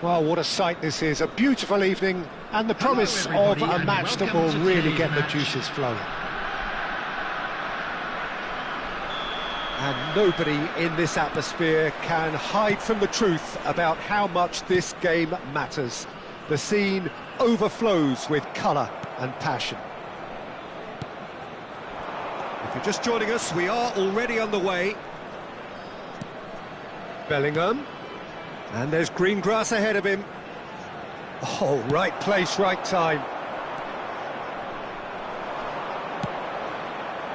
Well, what a sight this is. A beautiful evening and the promise of a match that will really get the juices flowing. And nobody in this atmosphere can hide from the truth about how much this game matters. The scene overflows with colour and passion. If you're just joining us, we are already underway. Bellingham. And there's green grass ahead of him. Oh, right place, right time.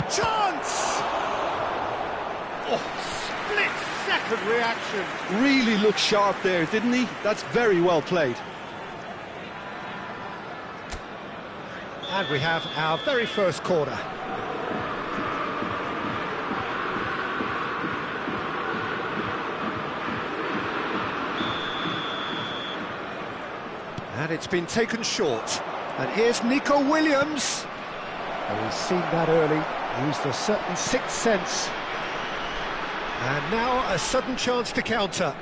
Chance! Oh, split-second reaction. Really looked sharp there, didn't he? That's very well played. And we have our very first corner. And it's been taken short. And here's Nico Williams. Oh, he's seen that early, used a certain sixth sense. And now a sudden chance to counter.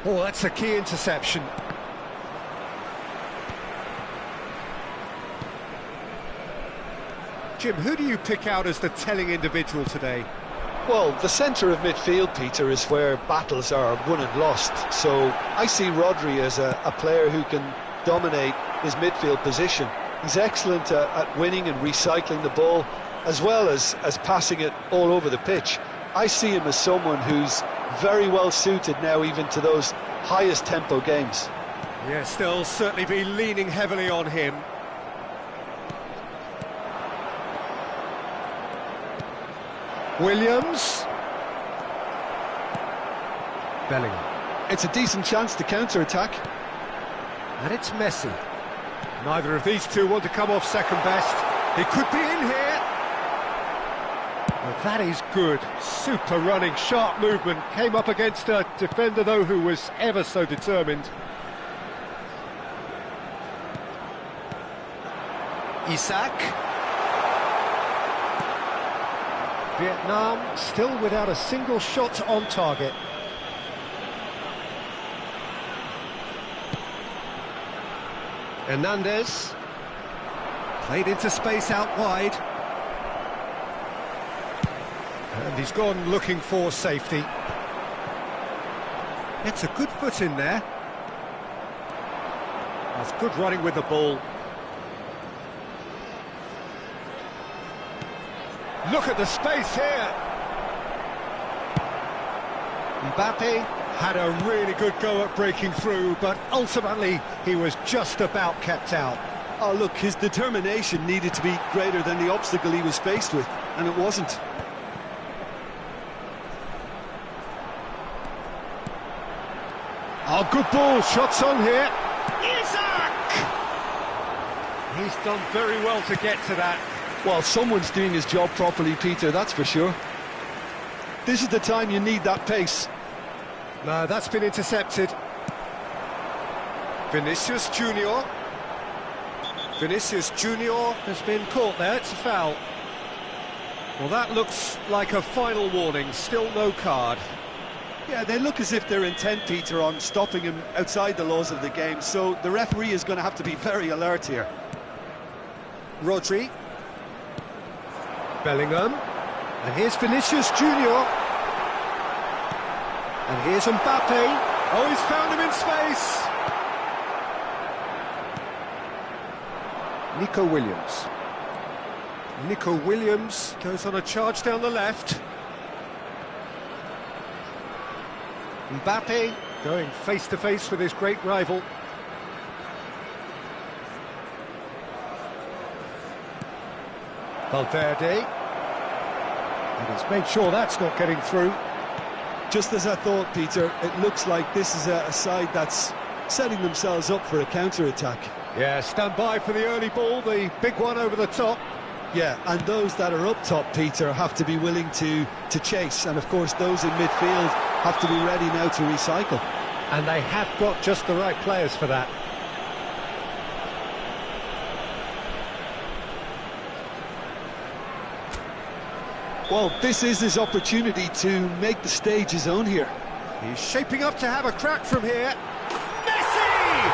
Oh, that's a key interception. Jim, who do you pick out as the telling individual today? Well, the centre of midfield, Peter, is where battles are won and lost. So I see Rodri as a player who can dominate his midfield position. He's excellent at winning and recycling the ball, as well as passing it all over the pitch. I see him as someone who's very well suited now even to those highest tempo games. Yes, they'll certainly be leaning heavily on him. Williams. Bellingham. It's a decent chance to counter-attack. And it's Messi. Neither of these two want to come off second best. He could be in here. Well, that is good. Super running, sharp movement. Came up against a defender, though, who was ever so determined. Isak. Vietnam still without a single shot on target. Hernandez. Played into space out wide. And he's gone looking for safety. It's a good foot in there. That's good running with the ball. Look at the space here. Mbappe had a really good go at breaking through, but ultimately he was just about kept out. Oh, look, his determination needed to be greater than the obstacle he was faced with, and it wasn't. Oh, good ball, shots on here. Isak! He's done very well to get to that. Well, someone's doing his job properly, Peter, that's for sure. This is the time you need that pace. No, that's been intercepted. Vinicius Junior. Vinicius Junior has been caught there, it's a foul. Well, that looks like a final warning, still no card. Yeah, they look as if they're intent, Peter, on stopping him outside the laws of the game, so the referee is going to have to be very alert here. Rodri. Bellingham. And here's Vinicius Junior. And here's Mbappe. Oh, he's found him in space. Nico Williams. Nico Williams goes on a charge down the left. Mbappe going face-to-face with his great rival. Valverde. And he's made sure that's not getting through. Just as I thought, Peter, it looks like this is a side that's setting themselves up for a counter-attack. Yeah, stand by for the early ball, the big one over the top. Yeah, and those that are up top, Peter, have to be willing to chase. And, of course, those in midfield have to be ready now to recycle. And they have got just the right players for that. Well, this is his opportunity to make the stage his own here. He's shaping up to have a crack from here. Messi!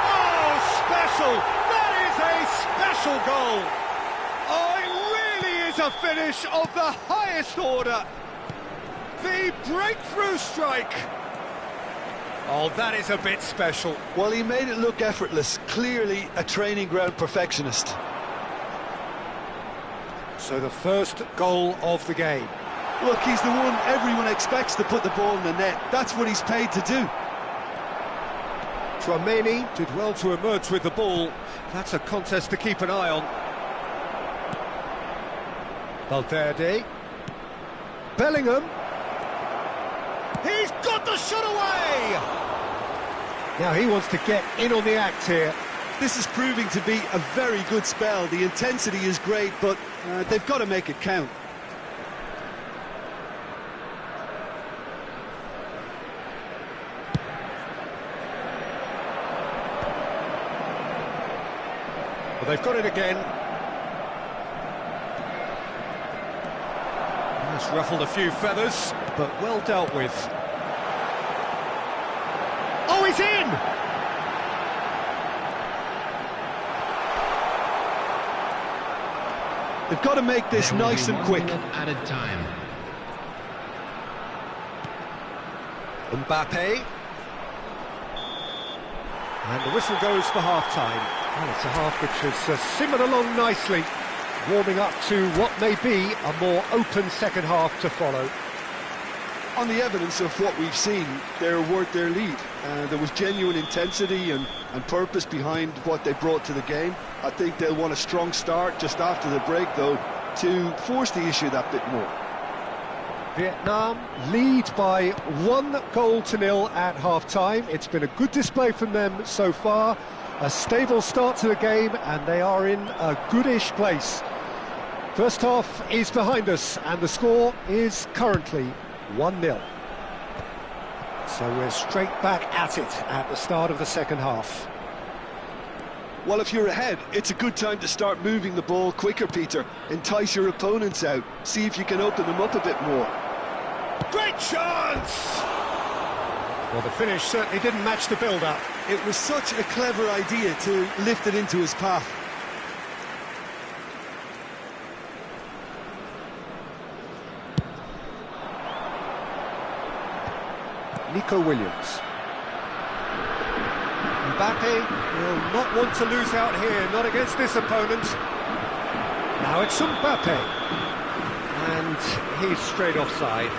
Oh, special! That is a special goal! Oh, it really is a finish of the highest order. The breakthrough strike. Oh, that is a bit special. Well, he made it look effortless. Clearly a training ground perfectionist. So the first goal of the game. Look, he's the one everyone expects to put the ball in the net. That's what he's paid to do. Tchouaméni did well to emerge with the ball. That's a contest to keep an eye on. Valverde. Bellingham. He's got the shot away! Now he wants to get in on the act here. This is proving to be a very good spell. The intensity is great, but they've got to make it count. Well, they've got it again. That's ruffled a few feathers, but well dealt with. Oh, he's in! They've got to make this nice and quick. Added time. Mbappe. And the whistle goes for half-time. Well, it's a half which has simmered along nicely, warming up to what may be a more open second half to follow. On the evidence of what we've seen, they're worth their lead. There was genuine intensity and purpose behind what they brought to the game. I think they'll want a strong start just after the break, though, to force the issue that bit more. Vietnam lead by 1-0 at half-time. It's been a good display from them so far. A stable start to the game, and they are in a goodish place. First half is behind us, and the score is currently 1-0. So we're straight back at it at the start of the second half. Well, if you're ahead, it's a good time to start moving the ball quicker, Peter. Entice your opponents out. See if you can open them up a bit more. Great chance! Well, the finish certainly didn't match the build-up. It was such a clever idea to lift it into his path. Nico Williams. Mbappe will not want to lose out here, not against this opponent. Now it's Mbappe. And he's straight offside.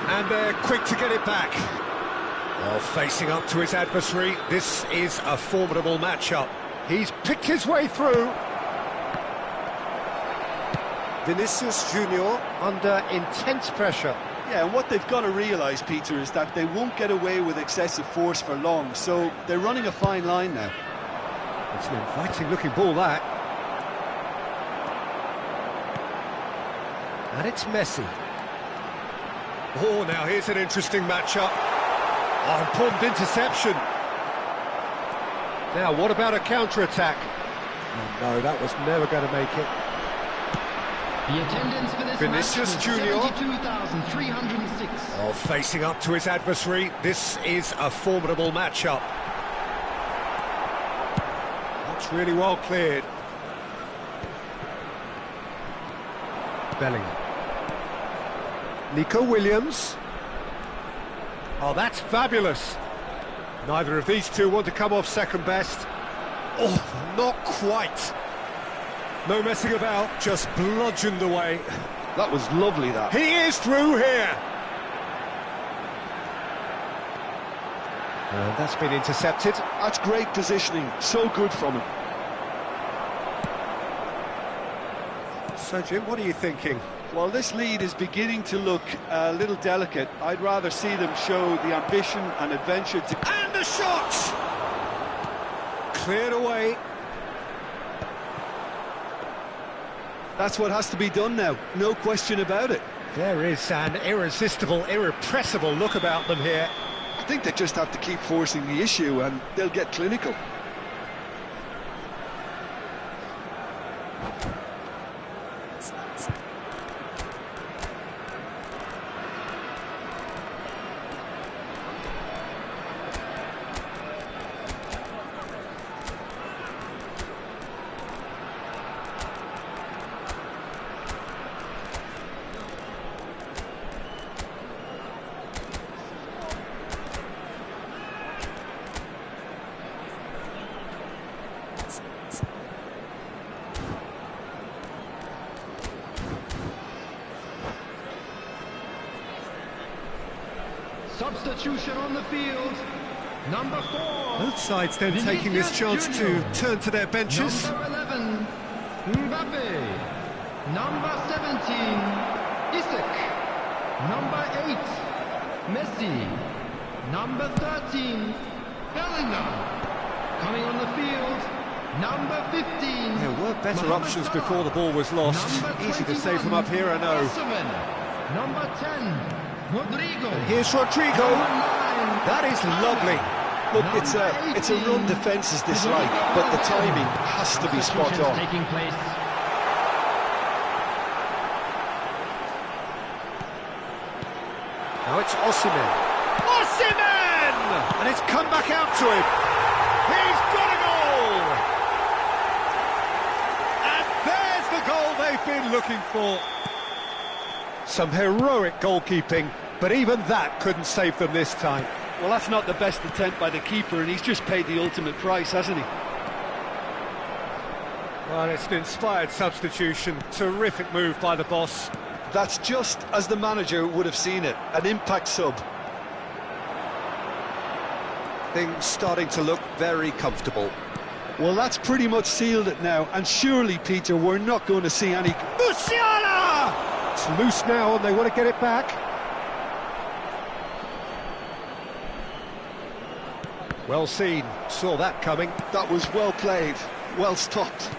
And they're quick to get it back. Well, facing up to his adversary, this is a formidable matchup. He's picked his way through. Vinicius Junior under intense pressure. Yeah, and what they've got to realise, Peter, is that they won't get away with excessive force for long, so they're running a fine line now. It's an inviting-looking ball, that. And it's Messi. Oh, now here's an interesting matchup. Oh, important interception. Now, what about a counter-attack? Oh, no, that was never going to make it. The attendance for this Vinicius match Junior. 72,306. Oh, facing up to his adversary, this is a formidable matchup. That's really well cleared. Bellingham. Nico Williams. Oh, that's fabulous. Neither of these two want to come off second best. Oh, not quite. No messing about, just bludgeoned away. That was lovely, that. He is through here. And that's been intercepted. That's great positioning, so good from him. So, Jim, what are you thinking? Well, this lead is beginning to look a little delicate. I'd rather see them show the ambition and adventure to... And the shot! Cleared away. That's what has to be done now, no question about it. There is an irresistible, irrepressible look about them here. I think they just have to keep forcing the issue and they'll get clinical. Substitution on the field. Number 4. Both sides then taking this chance to turn to their benches. Number 11, Mbappe. Number 17, Isak. Number 8, Messi. Number 13, Bellingham. Coming on the field, number 15. There were better Mohamed options Salah. before the ball was lost. Number Easy to save 21, from up here, I know. Osimhen. Number 10, Rodrigo. And here's Rodrigo. That is lovely. Look, it's a run defence's dislike, but the timing has to be spot on. Taking place. Now it's Osimhen. Osimhen! And it's come back out to him. He's got a goal! And there's the goal they've been looking for. Some heroic goalkeeping, but even that couldn't save them this time. Well, that's not the best attempt by the keeper, and he's just paid the ultimate price, hasn't he? Well, it's an inspired substitution. Terrific move by the boss. That's just as the manager would have seen it, an impact sub. Things starting to look very comfortable. Well, that's pretty much sealed it now, and surely, Peter, we're not going to see any... Musiala! It's loose now, and they want to get it back. Well seen, saw that coming. That was well played, well stopped.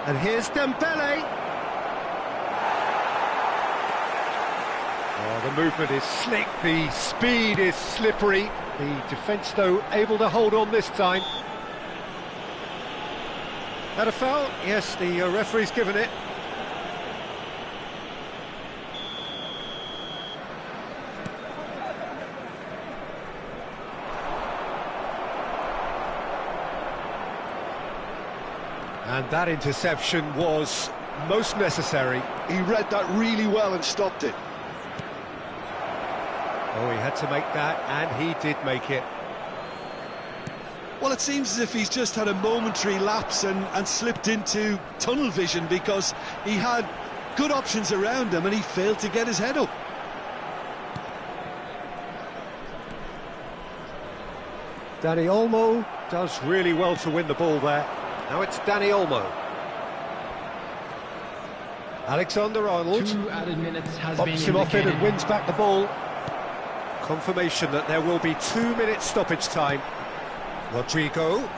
And here's Dembele. Oh, the movement is slick, the speed is slippery. The defence, though, able to hold on this time. Had a foul? Yes, the referee's given it. And that interception was most necessary. He read that really well and stopped it. Oh, he had to make that, and he did make it. Well, it seems as if he's just had a momentary lapse and slipped into tunnel vision, because he had good options around him and he failed to get his head up. Dani Olmo does really well to win the ball there. Now it's Dani Olmo. Alexander-Arnold 2 added minutes has pops been him off it and indicated. wins back the ball. Confirmation that there will be 2 minutes stoppage time. Rodrigo.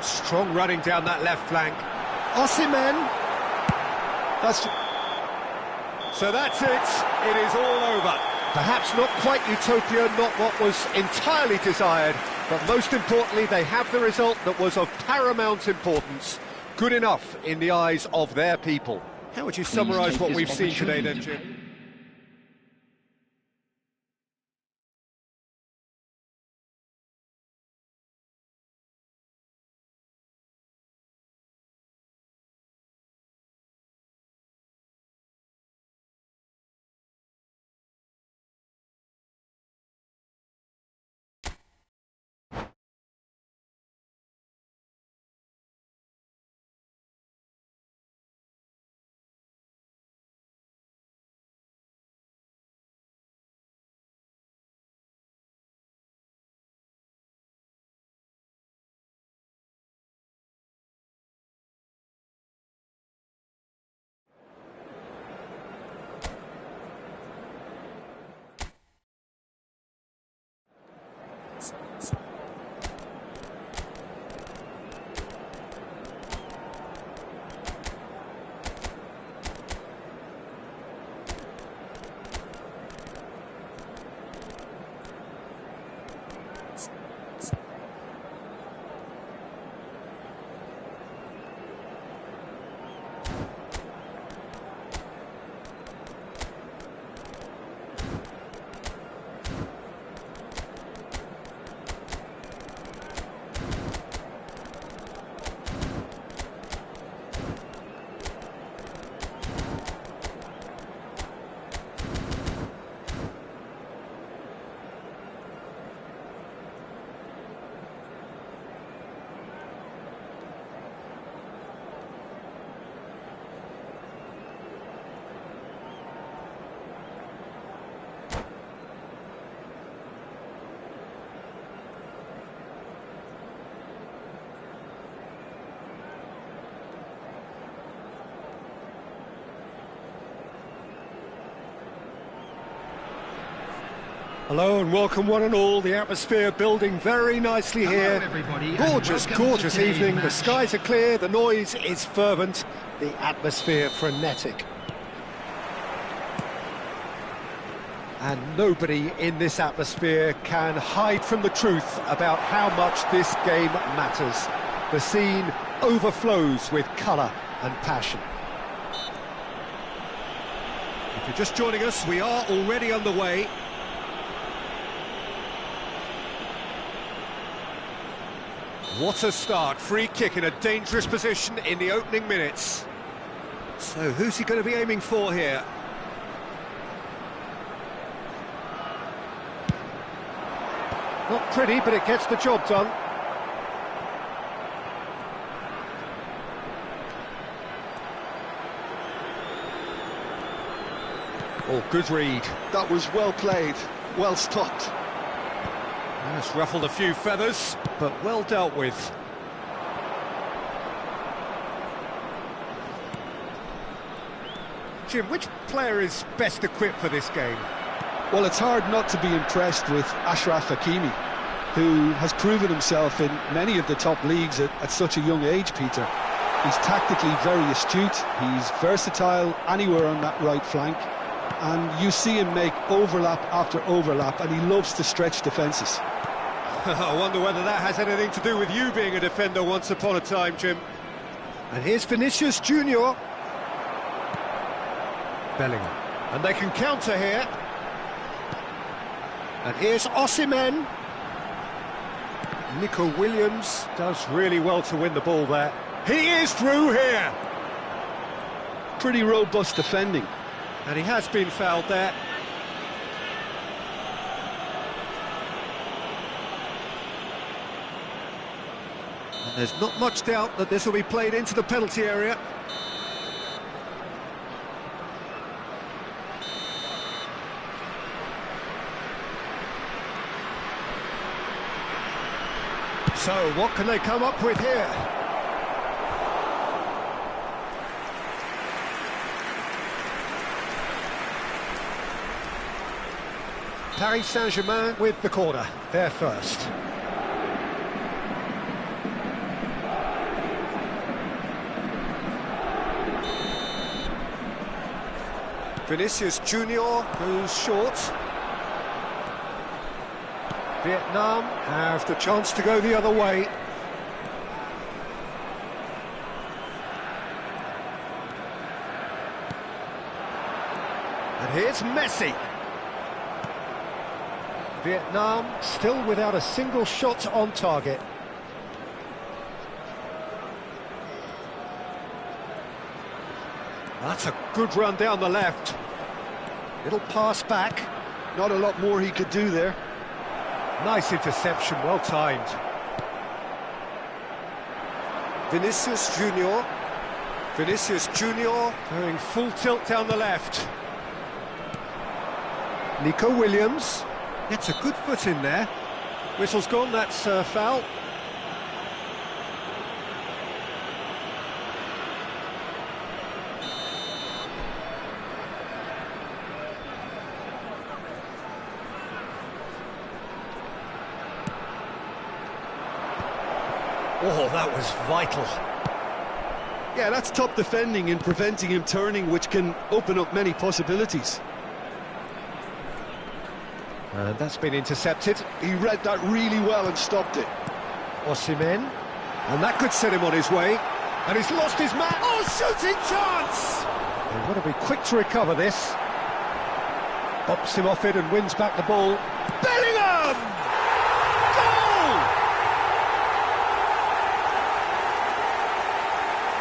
Strong running down that left flank. Osimhen. So that's it. It is all over. Perhaps not quite utopia, not what was entirely desired, but most importantly, they have the result that was of paramount importance. Good enough in the eyes of their people. How would you summarise what we've seen today then, Jim? Hello and welcome one and all. The atmosphere building very nicely here. Hello, everybody, and Gorgeous, welcome gorgeous to today's evening. The match. skies are clear, the noise is fervent, the atmosphere frenetic. And nobody in this atmosphere can hide from the truth about how much this game matters. The scene overflows with colour and passion. If you're just joining us, we are already underway. What a start, free kick in a dangerous position in the opening minutes. So who's he going to be aiming for here? Not pretty, but it gets the job done. Oh, good read. That was well played, well stopped. It's ruffled a few feathers, but well dealt with. Jim, which player is best equipped for this game? Well, it's hard not to be impressed with Achraf Hakimi, who has proven himself in many of the top leagues at such a young age, Peter. He's tactically very astute, he's versatile anywhere on that right flank, and you see him make overlap after overlap, and he loves to stretch defences. I wonder whether that has anything to do with you being a defender once upon a time, Jim. And here's Vinicius Junior. Bellingham. And they can counter here. And here's Osimhen. Nico Williams does really well to win the ball there. He is through here. Pretty robust defending. And he has been fouled there. And there's not much doubt that this will be played into the penalty area. So, what can they come up with here? Paris Saint-Germain with the corner, they're first. Vinicius Junior goes short. Vietnam have the chance to go the other way. And here's Messi. Vietnam still without a single shot on target. That's a good run down the left. Little pass back. Not a lot more he could do there. Nice interception, well timed. Vinicius Junior. Vinicius Junior going full tilt down the left. Nico Williams gets a good foot in there. Whistle's gone, that's foul. Oh, that was vital. Yeah, that's top defending and preventing him turning, which can open up many possibilities. And that's been intercepted. He read that really well and stopped it. Osimhen. And that could set him on his way. And he's lost his man. Oh, shooting chance! They've got to be quick to recover this. Bops him off it and wins back the ball. Bellingham! Goal!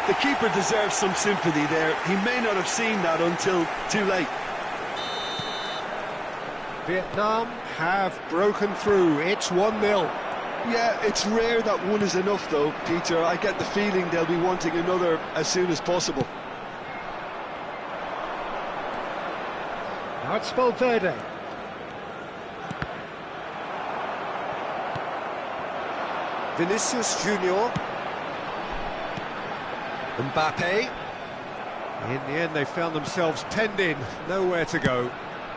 The keeper deserves some sympathy there. He may not have seen that until too late. Vietnam have broken through. It's 1-0. Yeah, it's rare that one is enough, though, Peter. I get the feeling they'll be wanting another as soon as possible. Now it's Valverde. Vinicius Junior. Mbappe. In the end, they found themselves penned in, nowhere to go.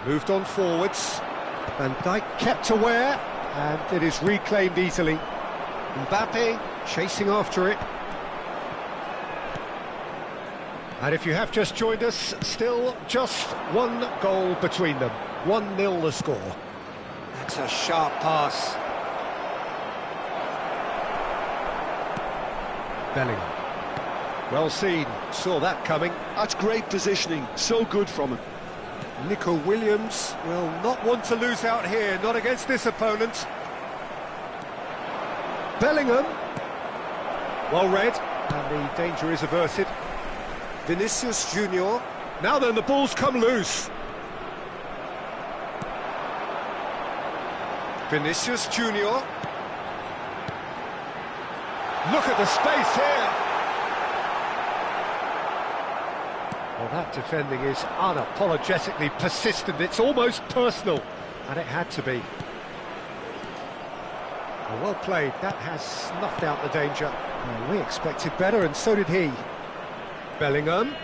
Moved on forwards. Van Dijk kept aware, and it is reclaimed easily. Mbappe chasing after it. And if you have just joined us, still just one goal between them. 1-0 the score. That's a sharp pass. Bellingham. Well seen, saw that coming. That's great positioning, so good from him. Nico Williams will not want to lose out here, not against this opponent. Bellingham. Well read, and the danger is averted. Vinicius Junior. Now then, the ball's come loose. Vinicius Junior. Look at the space here. Well, that defending is unapologetically persistent. It's almost personal, and it had to be. Well played. That has snuffed out the danger. Well, we expected better, and so did he. Bellingham.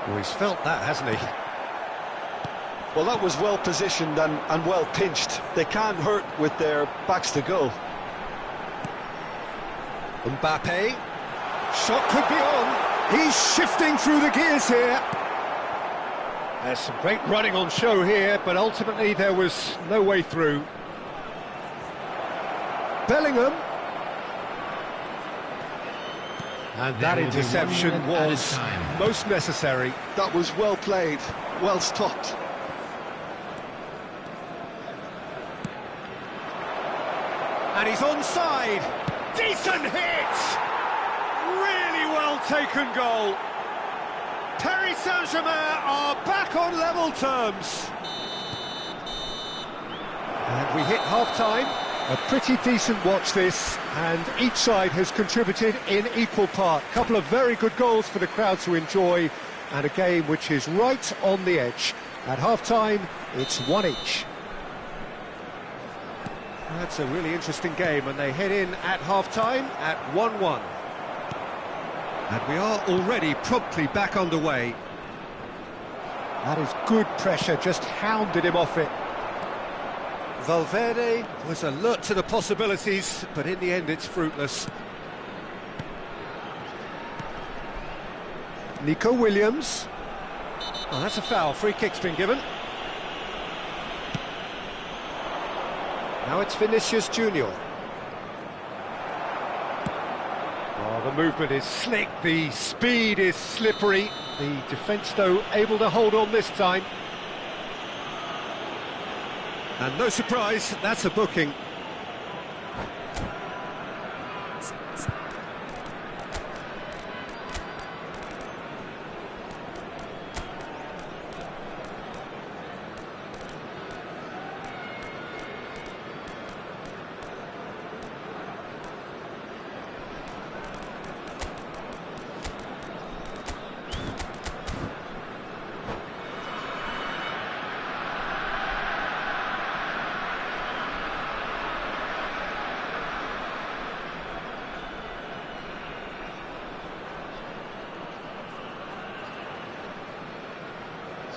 Well, he's felt that, hasn't he? Well, that was well positioned and well pinched. They can't hurt with their backs to goal. Mbappe. Shot could be on. He's shifting through the gears here. There's some great running on show here, but ultimately there was no way through. Bellingham. And that interception was most necessary. That was well played, well stopped. And he's onside. Decent hit! Really well taken goal. Paris Saint-Germain are back on level terms. And we hit half-time. A pretty decent watch this, and each side has contributed in equal part. A couple of very good goals for the crowd to enjoy, and a game which is right on the edge. At half-time, it's 1 each. That's a really interesting game, and they head in at half-time at 1-1. And we are already promptly back underway. That is good pressure, just hounded him off it. Valverde was alert to the possibilities, but in the end it's fruitless. Nico Williams. Oh, that's a foul. Free kick's been given. Now it's Vinicius Junior. Oh, the movement is slick, the speed is slippery. The defence, though, able to hold on this time. And no surprise, that's a booking.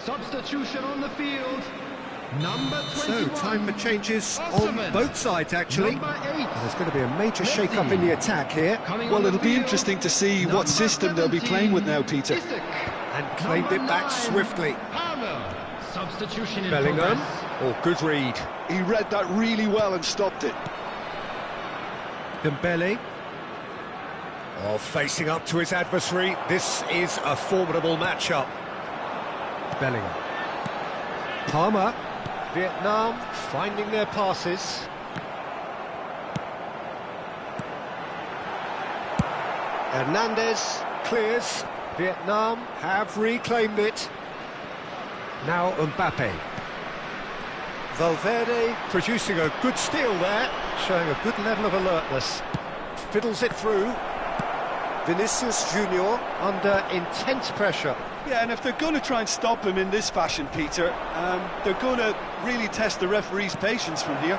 Substitution on the field. Number 21. So, time for changes on both sides, actually. There's going to be a major shake-up in the attack here. Well, it'll be interesting to see what system they'll be playing with now, Peter. And claimed it back swiftly. Substitution in Bellingham. progress. Oh, good read. He read that really well and stopped it. Dembele. Oh, facing up to his adversary. This is a formidable matchup. Bellingham. Palmer. Vietnam finding their passes. Hernandez clears. Vietnam have reclaimed it. Now Mbappe. Valverde producing a good steal there, showing a good level of alertness. Fiddles it through. Vinicius Junior under intense pressure. Yeah, and if they're going to try and stop him in this fashion, Peter, they're going to really test the referee's patience from here.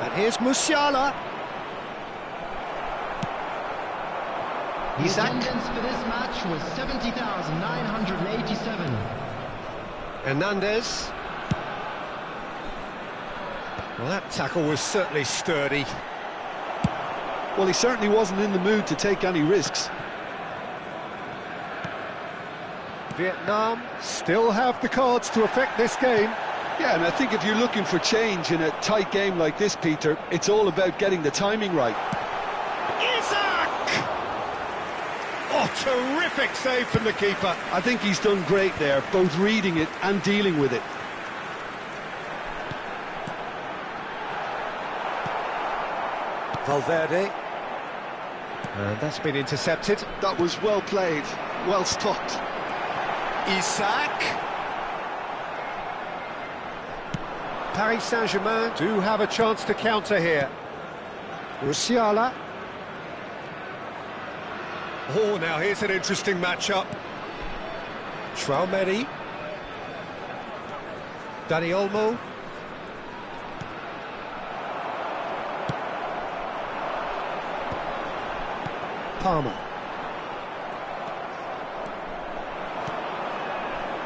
And here's Musiala. The attendance for this match was 70,987. Hernandez. Well, that tackle was certainly sturdy. Well, he certainly wasn't in the mood to take any risks. Vietnam still have the cards to affect this game. Yeah, and I think if you're looking for change in a tight game like this, Peter, it's all about getting the timing right. Isak! Oh, terrific save from the keeper. I think he's done great there, both reading it and dealing with it. Valverde. And that's been intercepted. That was well played, well stopped. Isak. Paris Saint-Germain do have a chance to counter here. Musiala. Oh, now here's an interesting matchup. Traoré. Dani Olmo. Palmer.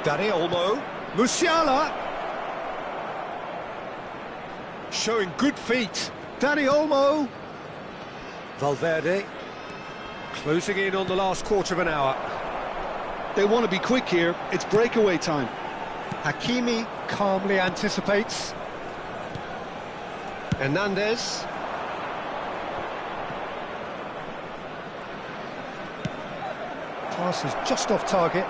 Dani Olmo. Musiala. Showing good feet. Dani Olmo. Valverde. Closing in on the last quarter of an hour. They want to be quick here. It's breakaway time. Hakimi calmly anticipates. Hernandez. Pass is just off target.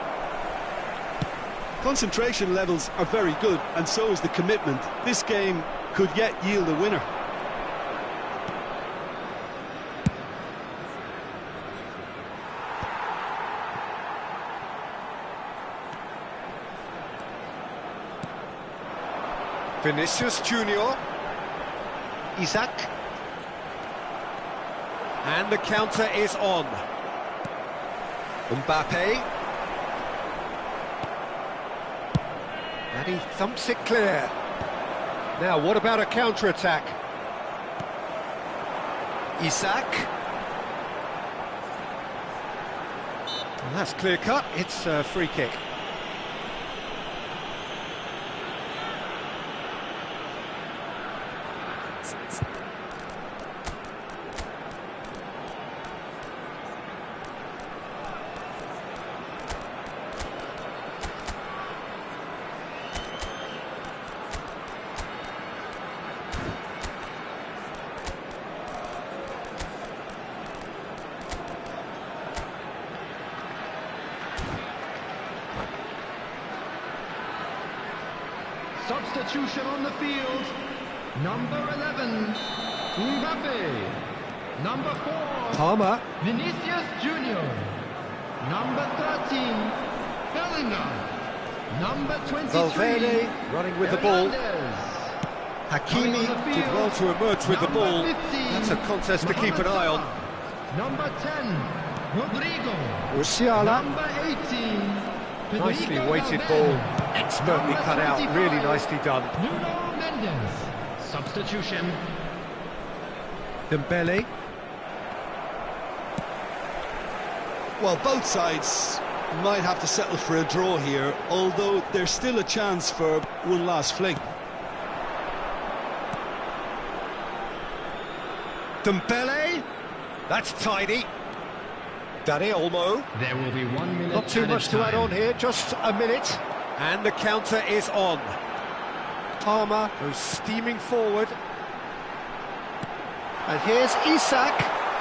Concentration levels are very good, and so is the commitment. This game could yet yield a winner. Vinicius Junior. Isak. And the counter is on. Mbappe. And he thumps it clear. Now, what about a counter-attack? Isak. And that's clear-cut. It's a free kick. Substitution on the field. Number 11, Mbappe. Number 4, Palmer. Vinicius Junior. Number 13, Bellingham. Number 23, Valverde running with the ball. Hernandez. Hakimi did well to emerge with the ball. That's a contest to keep an eye on. Number 10, Rodrigo. Musiala. Number 18, Nicely Federico weighted Valverde. ball. Expertly Number cut out. 25, Really nicely done. Nuno Mendes. Substitution. Dembele. Well, both sides might have to settle for a draw here, although there's still a chance for one last fling. Dembele. That's tidy. Dani Olmo. There will be 1 minute. Not too much to add on here, just a minute. And the counter is on. Palmer goes steaming forward. And here's Isak.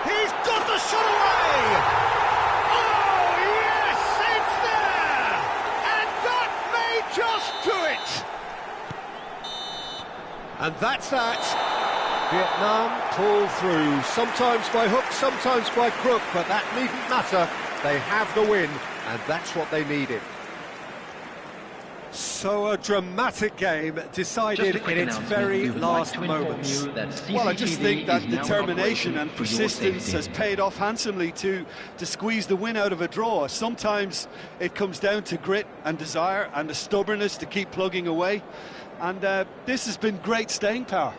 He's got the shot away! Oh, yes, it's there! And that may just do it! And that's that. Vietnam pull through, sometimes by hook, sometimes by crook, but that needn't matter. They have the win, and that's what they needed. So a dramatic game decided in its very last moments. Well, I just think that determination and persistence has paid off handsomely to squeeze the win out of a draw. Sometimes it comes down to grit and desire and the stubbornness to keep plugging away. And this has been great staying power.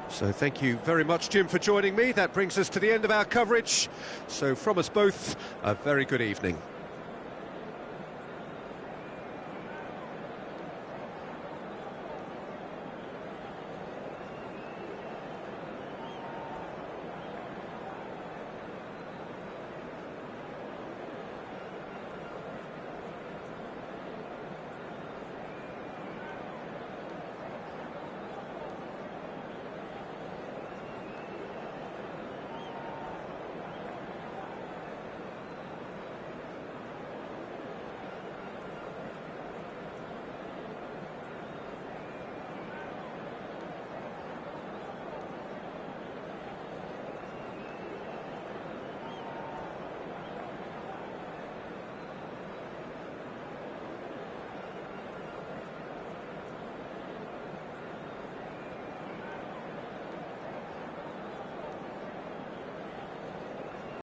So thank you very much, Jim, for joining me. That brings us to the end of our coverage. So from us both, a very good evening.